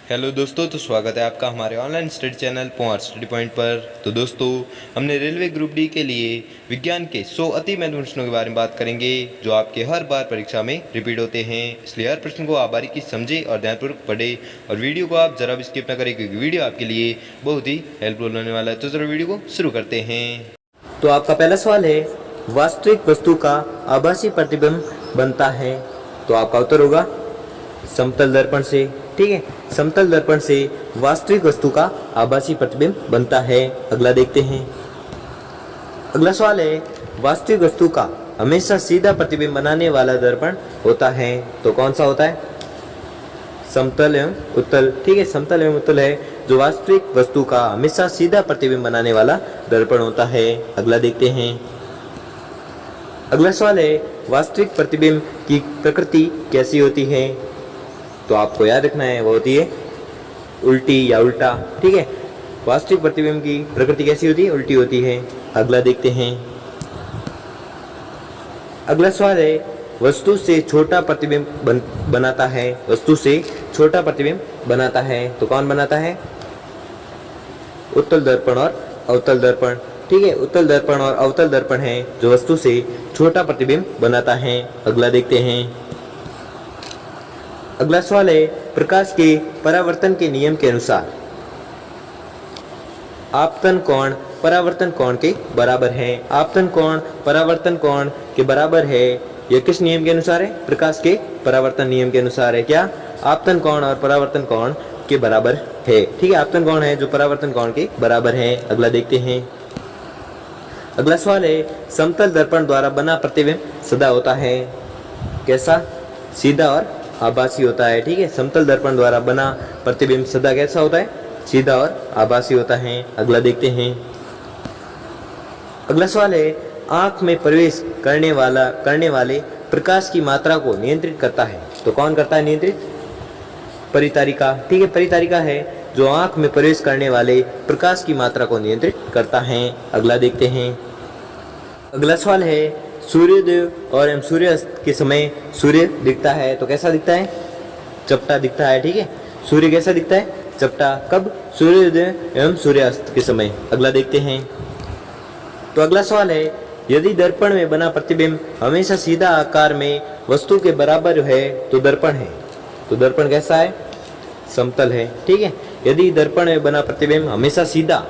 Hello दोस्तों, तो स्वागत है आपका हमारे ऑनलाइन स्टडी चैनल पोआर स्टडी पॉइंट पर। तो दोस्तों, हमने रेलवे ग्रुप डी के लिए विज्ञान के 100 अति महत्वपूर्ण प्रश्नों के बारे में बात करेंगे जो आपके हर बार परीक्षा में रिपीट होते हैं। इसलिए हर प्रश्न को आप बारीकी समझें और ध्यानपूर्वक पढ़ें और वीडियो को आप जरा भी स्किप न करें क्योंकि वीडियो आपके लिए बहुत ही हेल्पफुल होने वाला है। तो चलो वीडियो को शुरू करते हैं। तो आपका पहला सवाल है, वास्तविक वस्तु का आभासी प्रतिबिंब बनता है। तो आपका उत्तर होगा समतल दर्पण से। ठीक है, समतल दर्पण से वास्तविक वस्तु का आभासी प्रतिबिंब बनता है। अगला देखते हैं। अगला सवाल है, वास्तविक वस्तु का हमेशा सीधा प्रतिबिंब बनाने वाला दर्पण होता है। तो कौन सा होता है? समतल एवं उत्तल। ठीक है, समतल एवं उत्तल है जो वास्तविक वस्तु का हमेशा सीधा प्रतिबिंब बनाने वाला दर्पण होता है। अगला देखते हैं। अगला सवाल है, वास्तविक प्रतिबिंब की प्रकृति कैसी होती है? तो आपको याद रखना है, वो होती है उल्टी या उल्टा। ठीक है, वास्तविक प्रतिबिंब की प्रकृति कैसी होती है? उल्टी होती है। अगला देखते हैं। अगला सवाल है, वस्तु से छोटा प्रतिबिंब बनाता है। वस्तु से छोटा प्रतिबिंब बनाता है। तो कौन बनाता है? उत्तल दर्पण और अवतल दर्पण। ठीक है, उत्तल दर्पण और अवतल दर्पण है जो वस्तु से छोटा प्रतिबिंब बनाता है। अगला देखते हैं। अगला सवाल है, प्रकाश के परावर्तन के नियम के अनुसार आपतन कोण परावर्तन कोण के बराबर है। आपतन कोण परावर्तन कोण के बराबर है। यह किस नियम के अनुसार है? प्रकाश के परावर्तन नियम के अनुसार है। क्या? आपतन कोण और परावर्तन कोण के बराबर है। ठीक है, आपतन कोण है जो परावर्तन कोण के बराबर है। अगला देखते हैं। अगला सवाल है, समतल दर्पण द्वारा बना प्रतिबिंब सदा होता है। कैसा? सीधा और आभासी होता है। ठीक है, समतल दर्पण द्वारा बना प्रतिबिंब सदा कैसा होता है? सीधा और आभासी होता है। अगला देखते हैं। अगला सवाल है, आंख में प्रवेश करने वाले प्रकाश की मात्रा को नियंत्रित करता है। तो कौन करता है नियंत्रित? परितारिका। ठीक है, परितारिका है जो आंख में प्रवेश करने वाले प्रकाश की मात्रा को नियंत्रित करता है। अगला देखते हैं। अगला सवाल है, सूर्योदय और एवं सूर्यास्त के समय सूर्य दिखता है। तो कैसा दिखता है? चपटा दिखता है। ठीक है, सूर्य कैसा दिखता है? चपटा। कब? सूर्योदय एवं सूर्यास्त के समय। अगला देखते हैं। तो अगला सवाल है, यदि दर्पण में बना प्रतिबिंब हमेशा सीधा आकार में वस्तु के बराबर है तो दर्पण है। तो दर्पण कैसा है? समतल है। ठीक है, यदि दर्पण में बना प्रतिबिंब हमेशा सीधा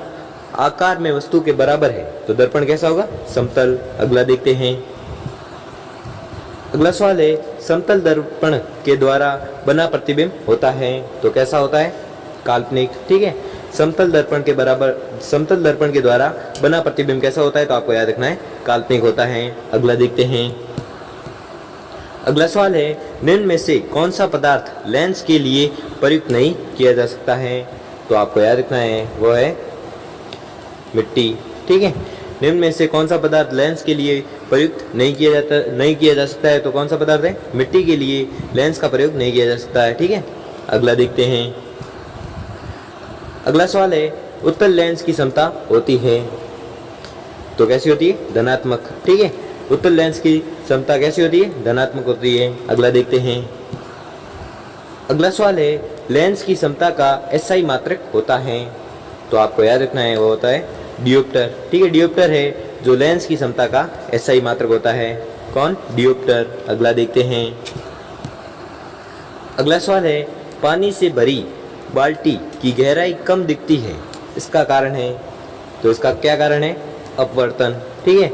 आकार में वस्तु के बराबर है तो दर्पण कैसा होगा? समतल। अगला देखते हैं। अगला सवाल है, समतल दर्पण के द्वारा बना प्रतिबिंब होता है। तो कैसा होता है? काल्पनिक। ठीक है, समतल दर्पण के द्वारा बना प्रतिबिंब कैसा होता है? तो आपको याद रखना है, काल्पनिक होता है। अगला देखते हैं। अगला सवाल है, निम्न में से कौन सा पदार्थ लेंस के लिए प्रयुक्त नहीं किया जा सकता है? तो आपको याद रखना है, वो है मिट्टी। ठीक है, निम्न में से कौन सा पदार्थ लेंस के लिए प्रयुक्त नहीं किया जा सकता है? तो कौन सा पदार्थ है? मिट्टी के लिए लेंस का प्रयोग नहीं किया जा सकता है। ठीक है, अगला देखते हैं। अगला सवाल है, उत्तल लेंस की क्षमता होती है। तो कैसी होती है? धनात्मक। ठीक है, उत्तल लेंस की क्षमता कैसी होती है? धनात्मक होती है। अगला देखते हैं। अगला सवाल है, लेंस की क्षमता का एसआई मात्रक होता है। तो आपको याद रखना है, वो होता है डियोप्टर। ठीक है, डियोप्टर है जो लेंस की क्षमता का एसआई मात्रक होता है। कौन? डियोप्टर। अगला देखते हैं। अगला सवाल है, पानी से भरी बाल्टी की गहराई कम दिखती है, इसका कारण है। तो इसका क्या कारण है? अपवर्तन। ठीक है,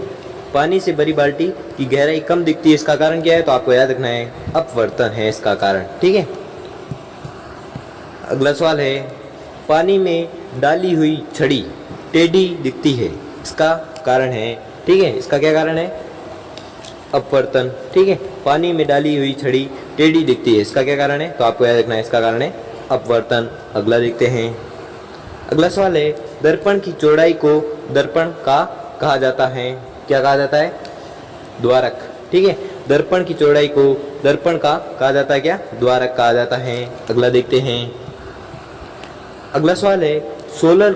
पानी से भरी बाल्टी की गहराई कम दिखती है, इसका कारण क्या है? तो आपको याद रखना है, अपवर्तन है इसका कारण। ठीक है, अगला सवाल है, पानी में डाली हुई छड़ी टेढ़ी दिखती है, इसका कारण है। ठीक है, इसका क्या कारण है? अपवर्तन। ठीक है, पानी में डाली हुई छड़ी टेढ़ी दिखती है, इसका क्या कारण है? तो आपको याद रखना है, इसका कारण है अपवर्तन। अगला देखते हैं। अगला सवाल है, दर्पण की चौड़ाई को दर्पण का कहा जाता है। क्या कहा जाता है? द्वारक। ठीक है, दर्पण की चौड़ाई को दर्पण का कहा जाता है। क्या? द्वारक कहा जाता है। अगला देखते हैं। अगला सवाल है, सोलर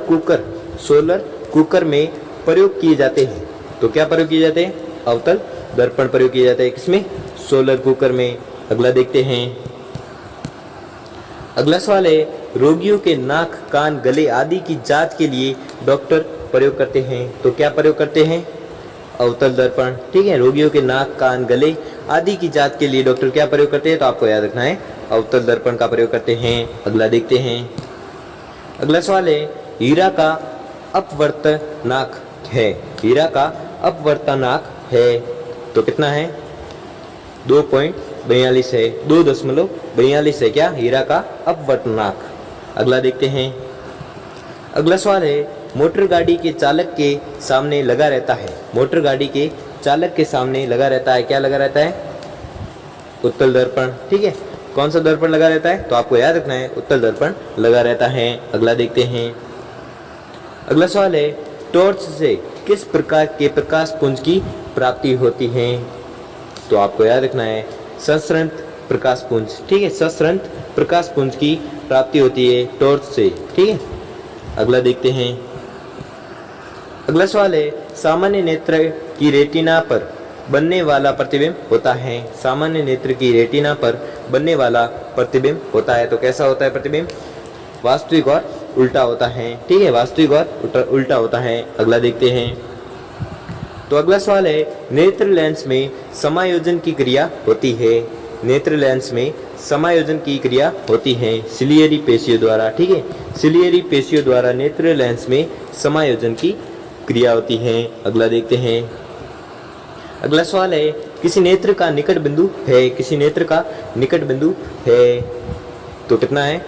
कुकर में प्रयोग किए जाते हैं। तो क्या प्रयोग किए जाते हैं? अवतल दर्पण प्रयोग किए जाते हैं। किसमें? सोलर कुकर में। अगला देखते हैं। अगला सवाल है, रोगियों के नाक, कान, गले आदि की जांच के लिए डॉक्टर प्रयोग करते हैं, तो क्या प्रयोग करते हैं? अवतल दर्पण। ठीक है, रोगियों के नाक, कान, गले आदि की जांच के लिए डॉक्टर क्या प्रयोग करते हैं? तो आपको याद रखना है अवतल दर्पण का प्रयोग करते हैं। अगला देखते हैं। अगला सवाल है, हीरा का अपवर्तनांक है, हीरा का अपवर्तनांक है तो कितना है? 2.42 है, 2.42 है क्या हीरा का अपवर्तनांक। अगला देखते हैं। अगला सवाल है, मोटर गाड़ी के चालक के सामने लगा रहता है, मोटर गाड़ी के चालक के सामने लगा रहता है, क्या लगा रहता है? उत्तल दर्पण। ठीक है, कौन सा दर्पण लगा रहता है? तो आपको याद रखना है उत्तल दर्पण लगा रहता है। अगला देखते हैं। अगला सवाल है, टॉर्च से किस प्रकार के प्रकाश पुंज की प्राप्ति होती है? तो आपको याद रखना है सश्रंत प्रकाश पुंज। ठीक है, सश्रंत प्रकाश पुंज की प्राप्ति होती है टॉर्च से। ठीक है, अगला देखते हैं। अगला सवाल है, सामान्य नेत्र की रेटिना पर बनने वाला प्रतिबिंब होता है, सामान्य नेत्र की रेटिना पर बनने वाला प्रतिबिंब होता है तो कैसा होता है प्रतिबिंब? वास्तविक और उल्टा होता है। ठीक है, वास्तविक और उल्टा होता है। अगला देखते हैं। तो अगला सवाल है, नेत्र लेंस में समायोजन की क्रिया होती है, नेत्र लेंस में समायोजन की क्रिया होती है सिलियरी पेशियों द्वारा। ठीक है, सिलियरी पेशियों द्वारा नेत्र लेंस में समायोजन की क्रिया होती है। अगला देखते हैं। अगला सवाल है, किसी नेत्र का निकट बिंदु है, किसी नेत्र का निकट बिंदु है तो कितना है?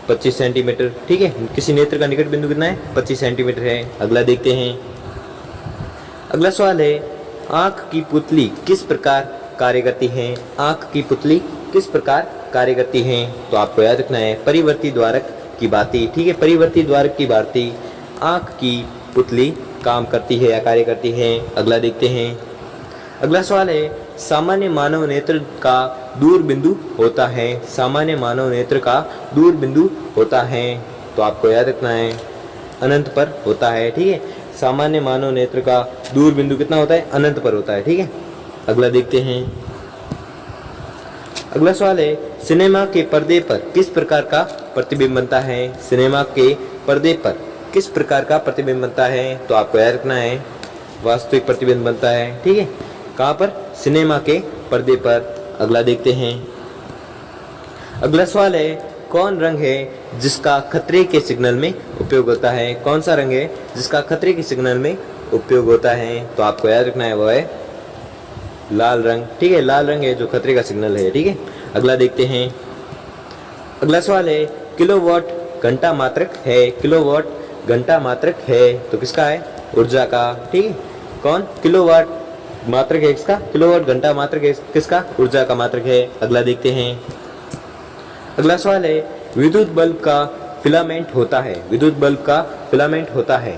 25 सेंटीमीटर। ठीक है, किसी नेत्र का निकट बिंदु कितना है? 25 सेंटीमीटर है। अगला देखते हैं। अगला सवाल है, आंख की पुतली किस प्रकार कार्य करती है, आंख की पुतली किस प्रकार कार्य करती है? तो आपको याद रखना है परिवर्ती द्वारक की भांति। ठीक है, परिवर्ती द्वारक की भांति आंख की पुतली काम करती है या कार्य करती है। अगला देखते हैं। अगला सवाल है, सामान्य मानव नेत्र का दूर बिंदु होता है, सामान्य मानव नेत्र का दूर बिंदु होता है तो आपको याद रखना है अनंत पर होता है। ठीक है, सामान्य मानव नेत्र का दूर बिंदु कितना होता है? अनंत पर होता है। ठीक है, अगला देखते हैं। अगला सवाल है, सिनेमा के पर्दे पर किस प्रकार का प्रतिबिंब बनता है, सिनेमा के पर्दे पर किस प्रकार का प्रतिबिंब बनता है? तो आपको याद रखना है वास्तविक प्रतिबिंब बनता है। ठीक है, कहाँ पर? सिनेमा के पर्दे पर। अगला देखते हैं। अगला सवाल है, कौन रंग है जिसका खतरे के सिग्नल में उपयोग होता है, कौन सा रंग है जिसका खतरे के सिग्नल में उपयोग होता है? तो आपको याद रखना है वो है लाल रंग। ठीक है, लाल रंग है जो खतरे का सिग्नल है। ठीक है, अगला देखते हैं। अगला सवाल है, किलोवाट घंटा मात्रक है, किलोवाट घंटा मात्रक है तो किसका है? ऊर्जा का। ठीक है, कौन? किलोवाट मात्रक है किसका? किलोवाट घंटा मात्रक है किसका? ऊर्जा का मात्रक है। अगला देखते हैं। अगला सवाल है, विद्युत बल्ब का फिलामेंट होता है, विद्युत बल्ब का फिलामेंट होता है,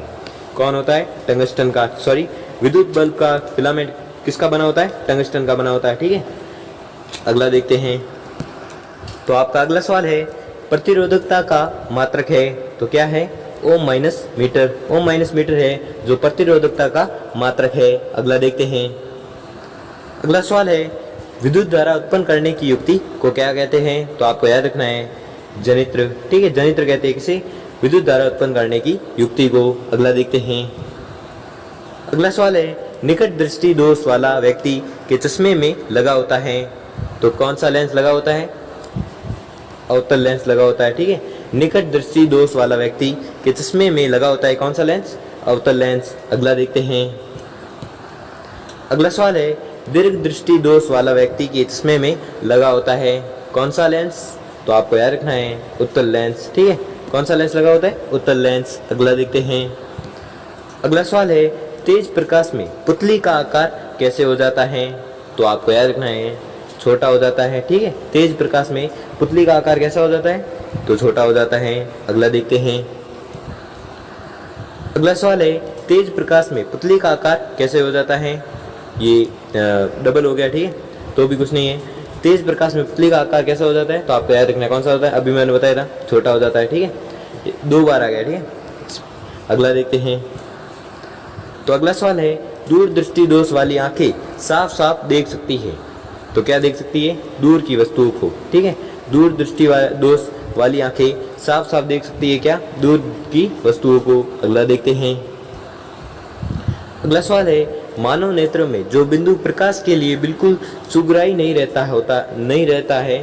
कौन होता है? टंगस्टन का। सॉरी, विद्युत बल्ब का फिलामेंट किसका बना होता है? टंगस्टन का बना होता है। ठीक है, अगला देखते हैं। तो आपका अगला सवाल है, प्रतिरोधकता का मात्रक है तो क्या है? ओम माइनस मीटर, ओम माइनस मीटर है जो प्रतिरोधकता का मात्रक है। अगला देखते हैं। अगला सवाल है, विद्युत धारा उत्पन्न करने की युक्ति को क्या कहते हैं? तो आपको याद रखना है जनित्र। ठीक है, जनित्र कहते हैं किसे? विद्युत धारा उत्पन्न करने की युक्ति को। अगला देखते हैं। अगला सवाल है, निकट दृष्टि दोष वाला व्यक्ति के चश्मे में लगा होता है तो कौन सा लेंस लगा होता है? अवतल लेंस लगा होता है। ठीक है, निकट दृष्टि दोष वाला व्यक्ति के चश्मे में लगा होता है कौन सा लेंस? अवतल लेंस। अगला देखते हैं। अगला सवाल है, दीर्घ दृष्टि दोष वाला व्यक्ति के चश्मे में लगा होता है कौन सा लेंस? तो आपको याद रखना है उत्तल लेंस। ठीक है, कौन सा लेंस लगा होता है? उत्तल लेंस। अगला देखते हैं। अगला सवाल है, तेज प्रकाश में पुतली का आकार कैसे हो जाता है? तो आपको याद रखना है छोटा हो जाता है। ठीक है, तेज प्रकाश में पुतली का आकार कैसा हो जाता है? तो छोटा हो जाता है। अगला देखते हैं। अगला सवाल है, तेज प्रकाश में पुतली का आकार कैसे हो जाता है? ये डबल हो गया। ठीक है, तो भी कुछ नहीं है। तेज प्रकाश में पुतली का आकार कैसा हो जाता है? तो आपको याद रखना है कौन सा होता है? अभी मैंने बताया था छोटा हो जाता है। ठीक है, 2 बार आ गया। ठीक है, अगला देखते हैं। तो अगला सवाल है, दूर दृष्टि दोष वाली आंखें साफ साफ देख सकती है तो क्या देख सकती है? दूर की वस्तुओं को। ठीक है, दूरदृष्टि दोष वाली आंखें साफ साफ देख सकती है क्या, दूर की वस्तुओं को। अगला देखते हैं। अगला सवाल है, मानव नेत्र में जो बिंदु प्रकाश के लिए बिल्कुल सुगराई नहीं रहता है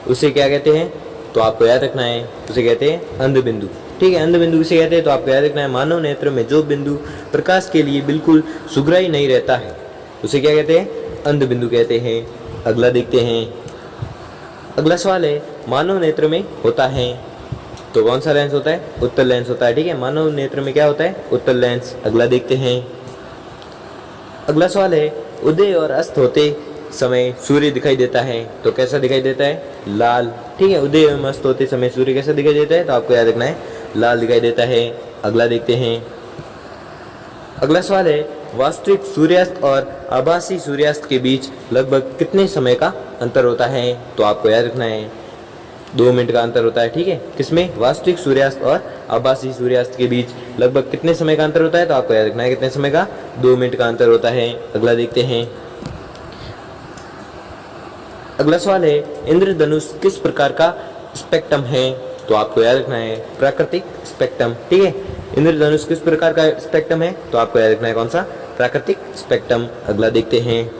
उसे क्या कहते हैं? तो आपको याद रखना है, उसे कहते हैं अंध बिंदु। ठीक है, अंध बिंदु किसे कहते हैं? तो आपको याद रखना है, मानव नेत्र में जो बिंदु प्रकाश के लिए बिल्कुल सुगराई नहीं रहता है उसे क्या कहते हैं? अंध बिंदु कहते हैं। अगला देखते हैं। अगला सवाल है, मानव नेत्र में होता है तो कौन सा लेंस होता है? उत्तल लेंस होता है। ठीक है, मानव नेत्र में क्या होता है? उत्तल लेंस। अगला देखते हैं। अगला सवाल है, उदय और अस्त होते समय सूर्य दिखाई देता है तो कैसा दिखाई देता है? लाल। ठीक है, उदय एवं अस्त होते समय सूर्य कैसा दिखाई देता है? तो आपको याद रखना है, लाल दिखाई देता है। अगला देखते हैं। अगला सवाल है, वास्तविक सूर्यास्त और आभासी सूर्यास्त के बीच लगभग कितने समय का अंतर होता है? तो आपको याद रखना है, 2 मिनट का अंतर होता है। ठीक है, किसमें? वास्तविक सूर्यास्त और आभासी सूर्यास्त के बीच लगभग कितने समय का अंतर होता है? तो आपको याद रखना है कितने समय का? 2 मिनट का अंतर होता है। अगला देखते हैं। अगला सवाल है, इंद्रधनुष किस प्रकार का स्पेक्ट्रम है? तो आपको याद रखना है, प्राकृतिक स्पेक्ट्रम। ठीक है, इंद्रधनुष किस प्रकार का स्पेक्ट्रम है? तो आपको याद रखना है कौन सा? प्राकृतिक स्पेक्ट्रम। अगला देखते हैं।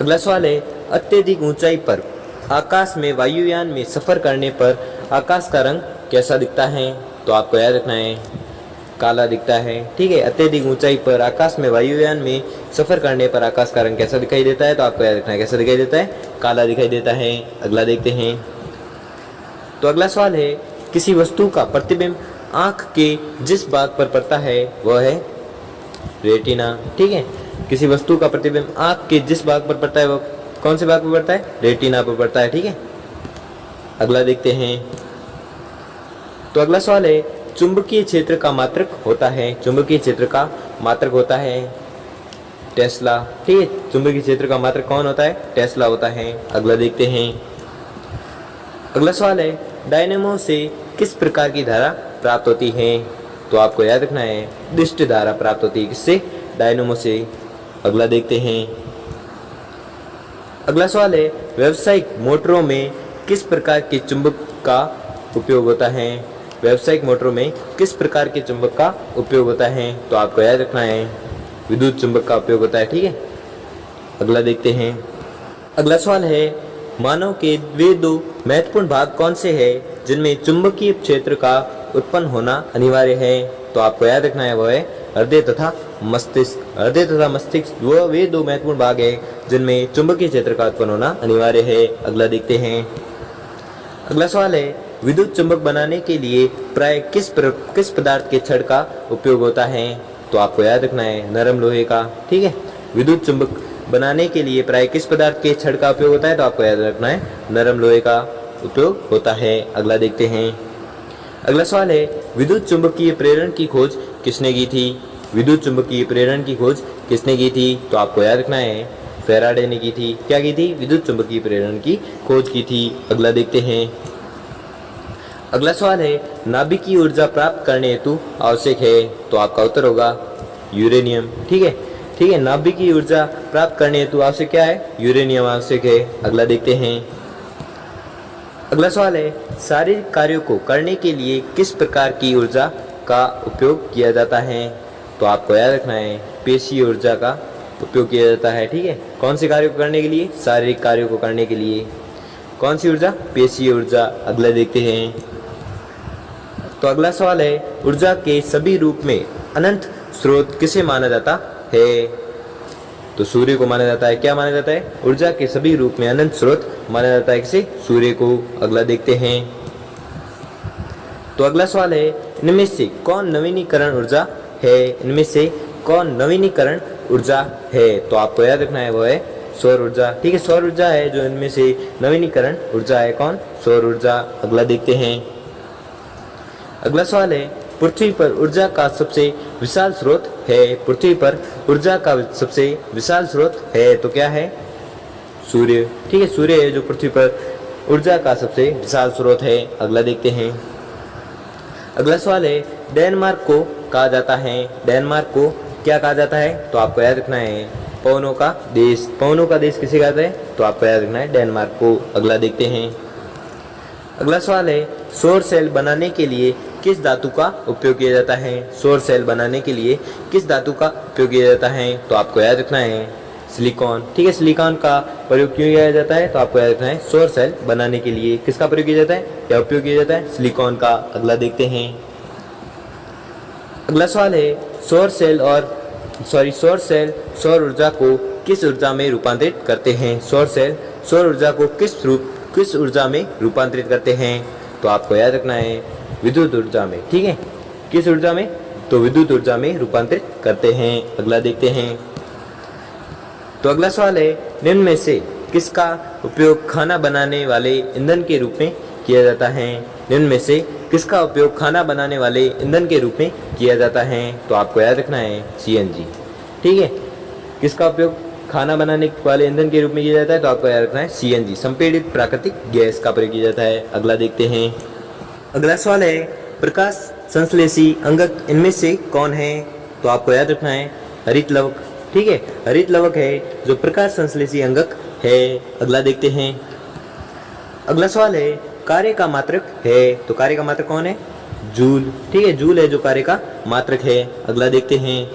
अगला सवाल है, अत्यधिक ऊंचाई पर आकाश में वायुयान में सफर करने पर आकाश का रंग कैसा दिखता है? तो आपको याद रखना है, काला दिखता है। ठीक है, अत्यधिक ऊंचाई पर आकाश में वायुयान में सफर करने पर आकाश का रंग कैसा दिखाई देता है? तो आपको याद रखना है, कैसा दिखाई देता है? काला दिखाई देता है। अगला देखते हैं। तो अगला सवाल है, किसी वस्तु का प्रतिबिंब आंख के जिस भाग पर पड़ता है वह है रेटिना। ठीक है, किसी वस्तु का प्रतिबिंब आंख के जिस भाग पर पड़ता है वह कौन से भाग पर पड़ता है? रेटिना पर पड़ता है। ठीक है, अगला देखते हैं। तो अगला सवाल है, चुंबकीय क्षेत्र का मात्रक होता है, चुंबकीय क्षेत्र का मात्रक होता है टेस्ला। ठीक है, चुंबकीय क्षेत्र का मात्रक कौन होता है? टेस्ला होता है। अगला देखते हैं। अगला सवाल है, डायनेमो से किस प्रकार की धारा प्राप्त होती है? तो आपको याद रखना है, दिष्ट धारा प्राप्त होती है। किससे? डायनेमो से। अगला देखते हैं। अगला सवाल है, व्यावसायिक मोटरों में किस प्रकार के चुंबक का उपयोग होता है? व्यावसायिक मोटरों में किस प्रकार के चुंबक का उपयोग होता है? तो आपको याद रखना है, विद्युत चुंबक का उपयोग होता है। ठीक है, अगला देखते हैं। अगला सवाल है, मानव के वे 2 महत्वपूर्ण भाग कौन से हैं जिनमें चुंबकीय क्षेत्र का उत्पन्न होना अनिवार्य है? तो आपको याद रखना है, वह है हृदय तथा मस्तिष्क। हृदय तथा मस्तिष्क वे 2 महत्वपूर्ण भाग हैं जिनमें चुंबकीय क्षेत्र का उत्पन्न होना अनिवार्य है। अगला देखते हैं। अगला सवाल है, विद्युत चुंबक बनाने के लिए प्राय किस पदार्थ के छड़ का उपयोग होता है? तो आपको याद रखना है, नरम लोहे का। ठीक है, विद्युत चुंबक बनाने के लिए प्राय किस पदार्थ के छड़ का उपयोग होता है? तो आपको याद रखना है, नरम लोहे का उपयोग होता है। अगला देखते हैं। अगला सवाल है, विद्युत चुंबकीय प्रेरण की खोज किसने की थी? विद्युत चुंबकीय प्रेरण की खोज किसने की थी? तो आपको याद रखना है, फैराडे ने की थी। क्या की थी? विद्युत चुंबकीय प्रेरण की खोज की थी। अगला देखते हैं। अगला सवाल है, नाभिकीय ऊर्जा प्राप्त करने हेतु आवश्यक है? तो आपका उत्तर होगा यूरेनियम। ठीक है, ठीक है, नाभिकीय ऊर्जा प्राप्त करने हेतु आवश्यक क्या है? यूरेनियम आवश्यक है। अगला देखते हैं। अगला सवाल है, शारीरिक कार्यों को करने के लिए किस प्रकार की ऊर्जा का उपयोग किया जाता है? तो आपको याद रखना है, पेशीय ऊर्जा का उपयोग किया जाता है। ठीक है, कौन से कार्यों को करने के लिए? शारीरिक कार्यों को करने के लिए। कौन सी ऊर्जा? पेशीय ऊर्जा। अगला देखते हैं। तो अगला सवाल है, ऊर्जा के सभी रूप में अनंत स्रोत किसे माना जाता है? तो सूर्य को माना जाता है। क्या माना जाता है? ऊर्जा के सभी रूप में अनंत स्रोत माना जाता है। किसे? सूर्य को। अगला देखते हैं। तो अगला सवाल है, इनमें से कौन नवीनीकरण ऊर्जा है? इनमें से कौन नवीनीकरण ऊर्जा है? तो आपको याद रखना है, वो है सौर ऊर्जा। ठीक है, सौर ऊर्जा है जो इनमें से नवीनीकरण ऊर्जा है। कौन? सौर ऊर्जा। अगला देखते हैं। अगला सवाल है, पृथ्वी पर ऊर्जा का सबसे विशाल स्रोत है? पृथ्वी पर ऊर्जा का सबसे विशाल स्रोत है तो क्या है? सूर्य। ठीक है, सूर्य है जो पृथ्वी पर ऊर्जा का सबसे विशाल स्रोत है। अगला देखते हैं। अगला सवाल है, डेनमार्क को कहा जाता है, डेनमार्क को क्या कहा जाता है? तो आपको याद रखना है, पवनों का देश। पवनों का देश किसे कहते हैं? तो आपको याद रखना है डेनमार्क को। अगला देखते हैं। अगला सवाल है, सौर सेल बनाने के लिए किस धातु का उपयोग किया जाता है? सौर सेल बनाने के लिए किस धातु का उपयोग किया जाता है? तो आपको याद रखना है सिलिकॉन। ठीक है, सिलिकॉन का प्रयोग क्यों किया जाता है? तो आपको याद रखना है सौर सेल बनाने के लिए किसका प्रयोग किया जाता है या उपयोग किया जाता है? सिलिकॉन का। अगला देखते हैं। अगला सवाल है, सौर सेल सौर ऊर्जा को किस ऊर्जा में रूपांतरित करते हैं? सौर सेल सौर ऊर्जा को किस ऊर्जा में रूपांतरित करते हैं? तो आपको याद रखना है विद्युत ऊर्जा में। ठीक है, किस ऊर्जा में? तो विद्युत ऊर्जा में रूपांतरित करते हैं। अगला देखते हैं। तो अगला सवाल है, निम्न में से किसका उपयोग खाना बनाने वाले ईंधन के रूप में किया जाता है? निम्न में से किसका उपयोग खाना बनाने वाले ईंधन के रूप में किया जाता है? तो आपको याद रखना है CNG। ठीक है, किसका उपयोग खाना बनाने वाले ईंधन के रूप में किया जाता है? तो आपको याद रखना है CNG, संपीड़ित प्राकृतिक गैस का प्रयोग किया जाता है। अगला देखते हैं। अगला सवाल है, प्रकाश संश्लेषी अंगक इनमें से कौन है? तो आपको याद रखना है हरित लवक। ठीक है, हरित लवक है जो प्रकाश संश्लेषी अंगक है। अगला देखते हैं। अगला सवाल है, कार्य का मात्रक है। तो कार्य का मात्रक कौन है? जूल। ठीक है, जूल है जो कार्य का मात्रक है। अगला देखते हैं।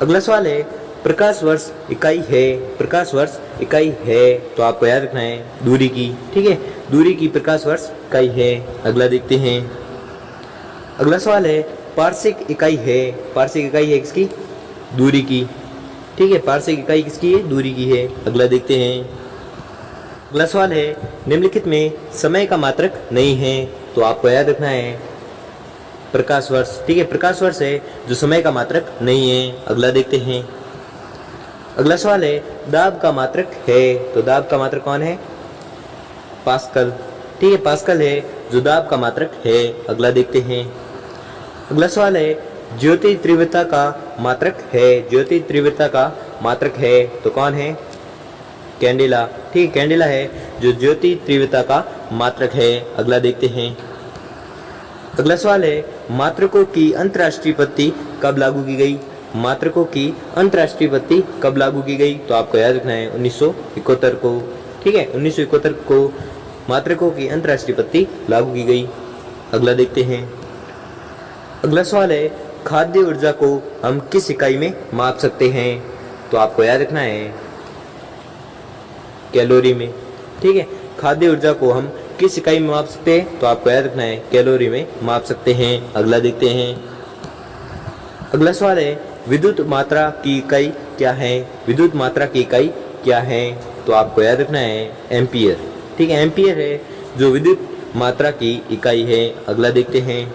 अगला सवाल है, प्रकाश वर्ष इकाई है। प्रकाश वर्ष इकाई है तो आपको याद रखना है दूरी की। ठीक है, दूरी की प्रकाश वर्ष इकाई है। अगला देखते हैं। अगला सवाल है, पार्शिक इकाई है। पार्शिक इकाई है किसकी? दूरी की। ठीक है, पार्शिक इकाई किसकी है? दूरी की है। अगला देखते हैं। अगला सवाल है, निम्नलिखित में समय का मात्रक नहीं है। तो आपको याद रखना है प्रकाश वर्ष। ठीक है, प्रकाश वर्ष है जो समय का मात्रक नहीं है। अगला देखते हैं। अगला सवाल है, दाब का मात्रक है। तो दाब का मात्रक कौन है? पास्कल। ठीक है, पास्कल है जो दाब का मात्रक है। अगला देखते हैं। अगला सवाल है, ज्योति तीव्रता का मात्रक है। ज्योति तीव्रता का मात्रक है तो कौन है? कैंडेला। ठीक है, कैंडेला है जो ज्योति तीव्रता का मात्रक है। अगला देखते हैं। अगला सवाल है, मात्रकों की अंतर्राष्ट्रीय पत्ती कब लागू की गई? मात्रकों की अंतर्राष्ट्रीय पत्ती कब लागू की गई? तो आपको याद रखना है 1971 को। ठीक है, 1971 को मात्रकों की अंतर्राष्ट्रीय पत्ती लागू की गई। अगला देखते हैं। अगला सवाल है, खाद्य ऊर्जा को हम किस इकाई में माप सकते हैं? तो आपको याद रखना है कैलोरी में। ठीक है, खाद्य ऊर्जा को हम किस इकाई में माप सकते हैं? तो आपको याद रखना है कैलोरी में माप सकते हैं। अगला देखते हैं। अगला सवाल है, विद्युत मात्रा की इकाई क्या है? विद्युत मात्रा की इकाई क्या है? तो आपको याद रखना है एम्पियर। ठीक है, एम्पियर है जो विद्युत मात्रा की इकाई है। अगला देखते हैं।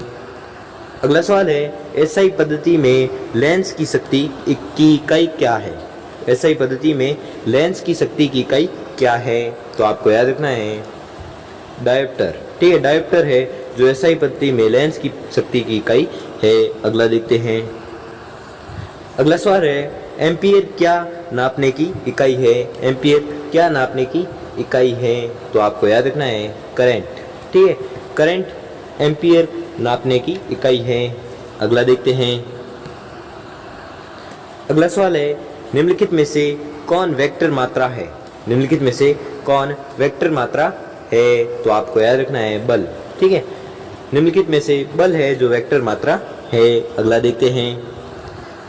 अगला सवाल है, एसआई पद्धति में लेंस की शक्ति की इकाई क्या है? एसआई पद्धति में लेंस की शक्ति की इकाई क्या है? तो आपको याद रखना है डायोप्टर। ठीक है, डायोप्टर है जो एसआई पद्धति में लेंस की शक्ति की इकाई है। अगला देखते हैं। अगला सवाल है, एम्पियर क्या नापने की इकाई है? एम्पियर क्या नापने की इकाई है? तो आपको याद रखना है करंट। ठीक है, करंट एम्पियर नापने की इकाई है। अगला देखते हैं। अगला सवाल है, निम्नलिखित में से कौन वेक्टर मात्रा है? निम्नलिखित में से कौन वेक्टर मात्रा है? तो आपको याद रखना है बल। ठीक है, निम्नलिखित में से बल है जो वेक्टर मात्रा है। अगला देखते हैं।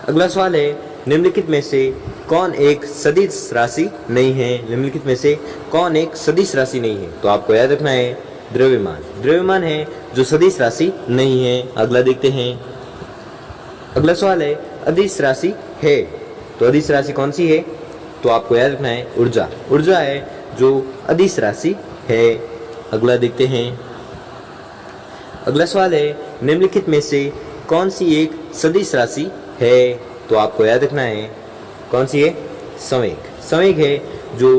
अगला सवाल है, निम्नलिखित में से कौन एक सदिश राशि नहीं है? निम्नलिखित में से कौन एक सदिश राशि नहीं है? तो आपको याद रखना है द्रव्यमान। द्रव्यमान है जो सदिश राशि नहीं है। अगला देखते हैं। अगला सवाल है, अदिश राशि है तो अदिश राशि कौन सी है? तो आपको याद रखना है ऊर्जा। ऊर्जा है जो अदिश राशि है। अगला देखते हैं। अगला सवाल है, निम्नलिखित में से कौन सी एक सदिश राशि है? तो आपको याद रखना है कौन सी है? संवेग। संवेग है जो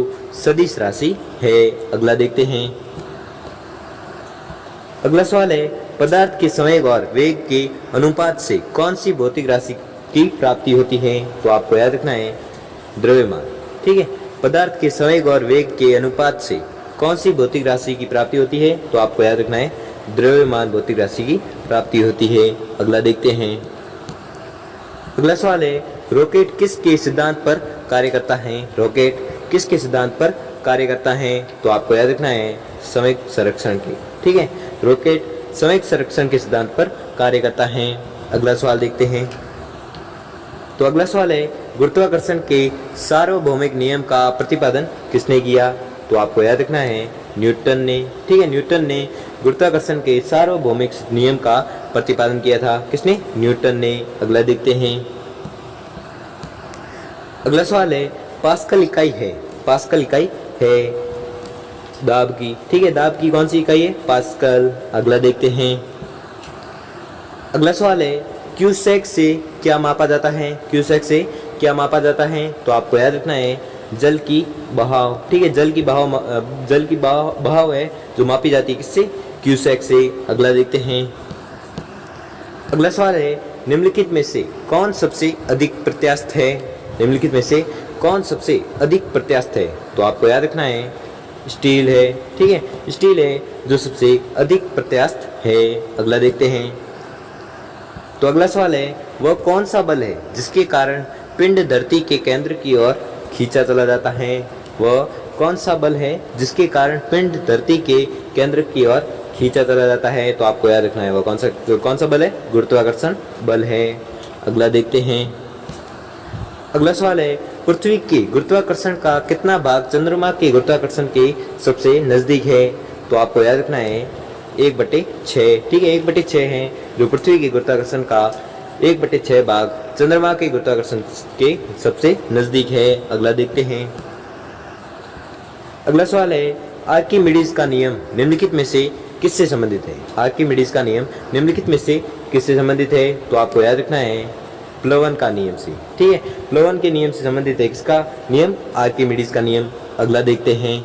सदिश राशि है। अगला देखते हैं। अगला सवाल है, पदार्थ के संवेग और वेग के अनुपात से कौन सी भौतिक राशि की प्राप्ति होती है? तो आपको याद रखना है द्रव्यमान। ठीक है, पदार्थ के संवेग और वेग के अनुपात से कौन सी भौतिक राशि की प्राप्ति होती है? तो आपको याद रखना है द्रव्यमान भौतिक राशि की प्राप्ति होती है। अगला देखते हैं। अगला सवाल है, रॉकेट किसके सिद्धांत पर कार्य करता है? रॉकेट किसके सिद्धांत पर कार्य करता है? तो आपको याद रखना है संवेग संरक्षण के। ठीक है, रॉकेट संवेग संरक्षण के सिद्धांत पर कार्य करता है। अगला सवाल देखते हैं। तो अगला सवाल है, गुरुत्वाकर्षण के सार्वभौमिक नियम का प्रतिपादन किसने किया? तो आपको याद रखना है न्यूटन ने। ठीक है, न्यूटन ने गुरुत्वाकर्षण के सार्वभौमिक नियम का प्रतिपादन किया था। किसने? न्यूटन ने। अगला देखते हैं। अगला सवाल है, पास्कल इकाई है, पास्कल इकाई है दाब की। ठीक है, दाब की कौन सी इकाई है? पास्कल। अगला देखते हैं। अगला सवाल है, क्यूसेक से क्या मापा जाता है? क्यूसेक से क्या मापा जाता है? तो आपको याद रखना है जल की बहाव। ठीक है, जल की बहाव है जो मापी जाती है किससे? क्यूसेक से। अगला देखते हैं। अगला सवाल है, निम्नलिखित में से कौन सबसे अधिक प्रत्यास्थ है? निम्नलिखित में से कौन सबसे अधिक प्रत्यास्थ है? तो आपको याद रखना है स्टील है। ठीक है, स्टील है जो सबसे अधिक प्रत्यास्थ है। अगला देखते हैं। तो अगला सवाल है, वह कौन सा बल है जिसके कारण पिंड धरती के केंद्र की ओर खींचा चला जाता है? वह कौन सा बल है जिसके कारण पिंड धरती के केंद्र की ओर खींचा चला जाता है? तो आपको याद रखना है वह कौन सा बल है? गुरुत्वाकर्षण बल है। अगला देखते हैं। अगला सवाल है, पृथ्वी के गुरुत्वाकर्षण का कितना भाग चंद्रमा के गुरुत्वाकर्षण के सबसे नजदीक है? तो आपको याद रखना है 1/6। ठीक है, 1/6 है जो पृथ्वी के गुरुत्वाकर्षण का 1/6 भाग चंद्रमा के गुरुत्वाकर्षण के सबसे नजदीक है। अगला देखते हैं। अगला सवाल है, आर्किमिडीज का नियम निम्नलिखित में से किससे संबंधित है? आर्किमिडीज का नियम निम्नलिखित में से किससे संबंधित है? तो आपको याद रखना है प्लवन का नियम से। ठीक है, प्लवन के नियम से संबंधित है किसका नियम? आर्किमिडीज का नियम। अगला देखते हैं।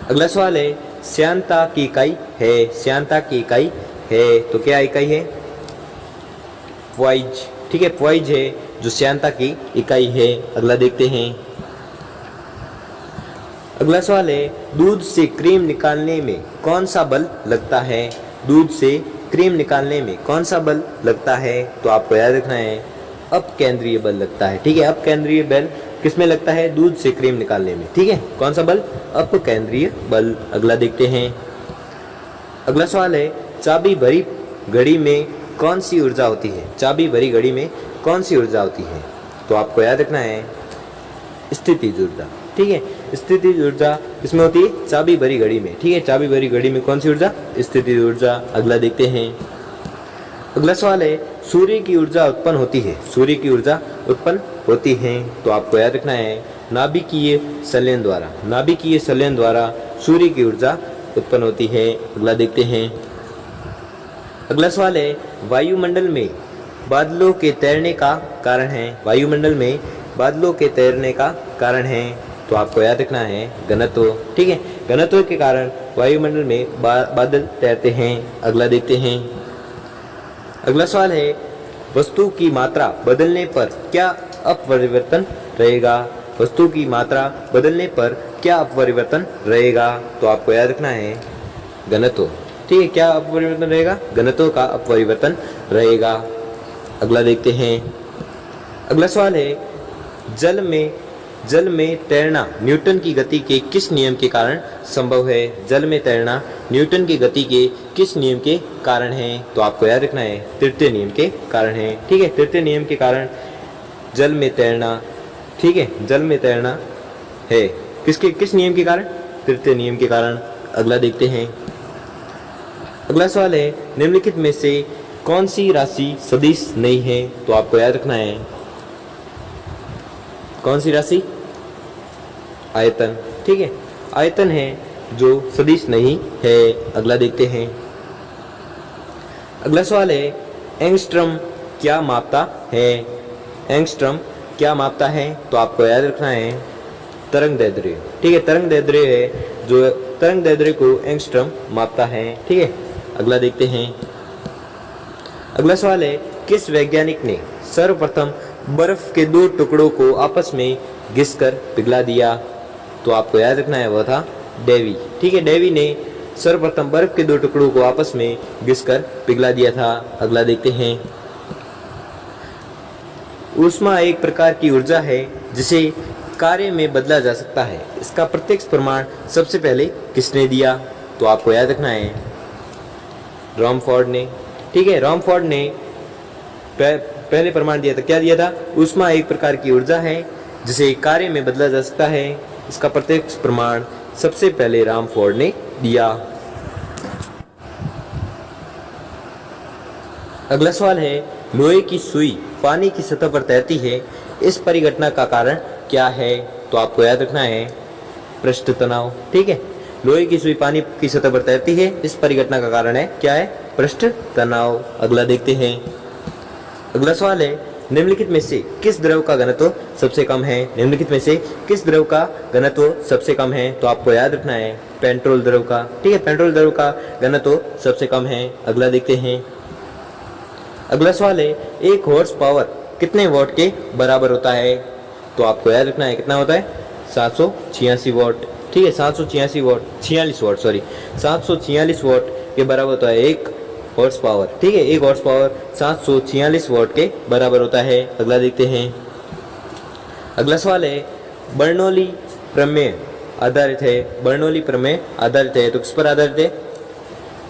अगला सवाल है, श्यानता की इकाई है, श्यानता की इकाई है तो क्या इकाई है? पॉइज। ठीक है, पॉइज है जो श्यानता की इकाई है। अगला देखते हैं। अगला सवाल है, दूध से क्रीम निकालने में कौन सा बल लगता है? दूध से क्रीम निकालने में कौन सा बल लगता है? तो आपको याद रखना है अपकेंद्रीय बल लगता है। ठीक है, अपकेंद्रीय बल किसमें लगता है? दूध से क्रीम निकालने में। ठीक है, कौन सा बल? अपकेंद्रीय बल। अगला देखते हैं। अगला सवाल है, चाबी भरी घड़ी में कौन सी ऊर्जा होती है? चाबी भरी घड़ी में कौन सी ऊर्जा होती है? तो आपको याद रखना है स्थितिज ऊर्जा। ठीक है, स्थितिज ऊर्जा किसमें होती है? चाबी भरी घड़ी में। ठीक है, चाबी भरी घड़ी में कौन सी ऊर्जा? स्थितिज ऊर्जा। अगला देखते हैं। अगला सवाल है, सूर्य की ऊर्जा उत्पन्न होती है, सूर्य की ऊर्जा उत्पन्न होती है तो आपको याद रखना है नाभिकीय संलयन द्वारा। नाभिकीय संलयन द्वारा सूर्य की ऊर्जा उत्पन्न होती है। अगला देखते हैं। अगला सवाल है, वायुमंडल में बादलों के तैरने का कारण है? वायुमंडल में बादलों के तैरने का कारण है तो आपको याद रखना है घनत्व। ठीक है, घनत्व के कारण वायुमंडल में बादल तैरते हैं। अगला देखते हैं। अगला सवाल है, वस्तु की मात्रा बदलने पर क्या अपरिवर्तन रहेगा? वस्तु की मात्रा बदलने पर क्या अपरिवर्तन रहेगा? तो आपको याद रखना है घनत्व। ठीक है, क्या अपरिवर्तन रहेगा? घनत्व का अपरिवर्तन रहेगा। अगला देखते हैं। अगला सवाल है, जल में तैरना न्यूटन की गति के किस नियम के कारण संभव है? जल में तैरना न्यूटन की गति के किस नियम के कारण है? तो आपको याद रखना है तृतीय नियम के कारण है। ठीक है, तृतीय नियम के कारण जल में तैरना। ठीक है, जल में तैरना है किस नियम के कारण? तृतीय नियम के कारण। अगला देखते हैं। अगला सवाल है, निम्नलिखित में से कौन सी राशि सदिश नहीं है? तो आपको याद रखना है कौन सी राशि? आयतन। ठीक है, आयतन है जो सदिश नहीं है। अगला देखते हैं। अगला सवाल है, एंगस्ट्रम क्या मापता है? एंगस्ट्रम क्या मापता है? तो आपको याद रखना है तरंग दैर्ध्य। ठीक है, तरंग दैर्ध्य है जो तरंग दैर्ध्य को एंगस्ट्रम मापता है। ठीक है, अगला देखते हैं। अगला सवाल है, किस वैज्ञानिक ने सर्वप्रथम बर्फ के 2 टुकड़ों को आपस में घिसकर पिघला दिया? तो आपको याद रखना है वह था डेवी। ठीक है, डेवी ने सर्वप्रथम बर्फ के 2 टुकड़ों को आपस में घिसकर पिघला दिया था। अगला देखते हैं। ऊष्मा एक प्रकार की ऊर्जा है जिसे कार्य में बदला जा सकता है। इसका प्रत्यक्ष प्रमाण सबसे पहले किसने दिया? तो आपको याद रखना है रॉमफोर्ड ने। ठीक है, रॉमफोर्ड ने पहले प्रमाण दिया था। क्या दिया था? ऊष्मा एक प्रकार की ऊर्जा है जिसे कार्य में बदला जा सकता है। इसका प्रत्यक्ष प्रमाण सबसे पहले रॉमफोर्ड ने दिया। अगला सवाल है, लोहे की सुई पानी की सतह पर तैरती है, इस परिघटना का कारण क्या है? तो आपको याद रखना है पृष्ठ तनाव। ठीक है, लोहे की सुई पानी की सतह पर तैरती है, इस परिघटना का कारण है क्या है? पृष्ठ तनाव। अगला देखते हैं। अगला सवाल है, निम्नलिखित में से किस द्रव का घनत्व सबसे कम है? निम्नलिखित में से किस द्रव का घनत्व सबसे कम है? तो आपको याद रखना है पेट्रोल द्रव का। ठीक है, पेट्रोल द्रव का घनत्व सबसे कम है। अगला देखते हैं। अगला सवाल है, एक हॉर्स पावर कितने वॉट के बराबर होता है? तो आपको याद रखना है कितना होता है? 786 वॉट। ठीक है, 746 वॉट, 46 वॉट सॉरी, 746 वॉट के बराबर होता है एक हॉर्स पावर। ठीक है, एक हॉर्स पावर 746 वॉट के बराबर होता है। अगला देखते हैं। अगला सवाल है, बर्नौली प्रमेय आधारित है। बर्नौली प्रमेय आधारित है तो किस पर आधारित है?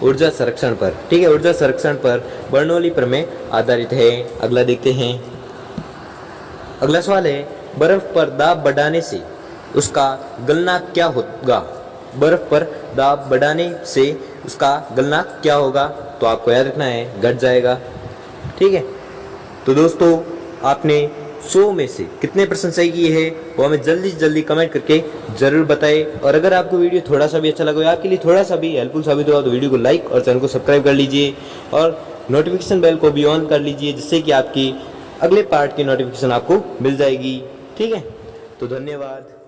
ऊर्जा संरक्षण पर। ठीक है, ऊर्जा संरक्षण पर बर्नौली प्रमेय आधारित है। अगला देखते हैं। अगला सवाल है, बर्फ पर दाब बढ़ाने से उसका गलनांक क्या होगा? बर्फ पर दाब बढ़ाने से उसका गलनांक क्या होगा? तो आपको याद रखना है घट जाएगा। ठीक है, तो दोस्तों आपने 100 में से कितने प्रश्न सही किए हैं वो हमें जल्दी से जल्दी कमेंट करके जरूर बताएं। और अगर आपको वीडियो थोड़ा सा भी अच्छा लगा, आपके लिए थोड़ा सा भी हेल्पफुल साबित हुआ, तो वीडियो को लाइक और चैनल को सब्सक्राइब कर लीजिए और नोटिफिकेशन बेल को भी ऑन कर लीजिए, जिससे कि आपकी अगले पार्ट की नोटिफिकेशन आपको मिल जाएगी। ठीक है, तो धन्यवाद।